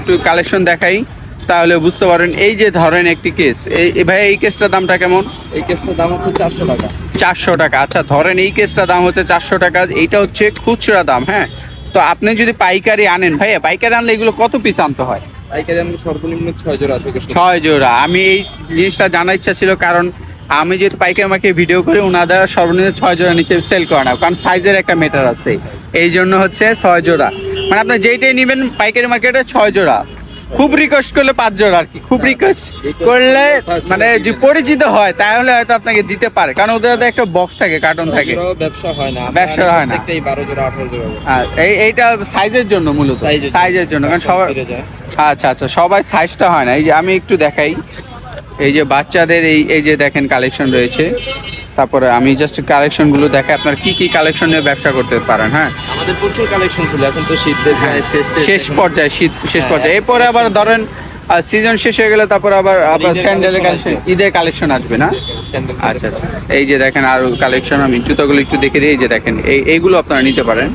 একটু কালেকশন দেখাই তাহলে বুঝতে পারেন। এই যে ধরেন একটি কেস, এই ভাই এই কেসটার দামটা কেমন? এই কেসটার দাম হচ্ছে 400 টাকা। 400 টাকা। আচ্ছা ধরেন এই কেসটার দাম হচ্ছে 400 টাকা, এইটা হচ্ছে খুচরা দাম। হ্যাঁ, তো আপনি যদি পাইকারি আনেন ভাইয়া, পাইকারি আনলে এগুলো কত পিস আনতে হয়? পাইকারি আমরা সর্বনিম্ন 6 জোড়া থেকে শুরু। 6 জোড়া। আমি এই জিনিসটা জানার ইচ্ছা ছিল, কারণ আমি যেহেতু পাইকারি আমাকে ভিডিও করে ওনাদের সর্বনিম্ন 6 জোড়া নিচে সেল করে না, কারণ সাইজের একটা ম্যাটার আছে। এই জন্য হচ্ছে 6 জোড়া। মানে আপনি যেইটাই নেবেন পাইকারি মার্কেটে 6 জোড়া, খুব রিকোয়েস্ট করলে 5 জোড়া আর কি। খুব রিকোয়েস্ট করলে মানে যে পরিচিত হয় তাহলে হয়তো আপনাকে দিতে পারে, কারণ ওদের হাতে একটা বক্স থাকে, কার্টন থাকে। ব্যবসা হয় না, ব্যবসা হয় না। একটাই 12 জোড়া 18 জোড়া। আর এইটা সাইজের জন্য, মূলত সাইজের জন্য, কারণ সবাই আচ্ছা আচ্ছা সবাই সাইজটা হয় না। এই যে আমি একটু দেখাই, এই যে বাচ্চাদের এই যে দেখেন কালেকশন রয়েছে। তারপরে আমি জাস্ট কালেকশনগুলো দেখাই, আপনার কি কি কালেকশন নিয়ে ব্যবসা করতে পারেন। হ্যাঁ, আমাদের প্রচুর কালেকশন ছিল, এখন তো শীতের শেষ পর্যায়ে, শীত শেষ পর্যায়ে। এরপরে আবার ধরেন সিজন শেষ হয়ে গেলে তারপর আবার স্যান্ডেলের কালেকশন, ঈদের কালেকশন আসবে না? আচ্ছা আচ্ছা, এই যে দেখেন আরো কালেকশন, আমি জুতোগুলো একটু দেখে দিই। এই যে দেখেন এইগুলো আপনারা নিতে পারেন।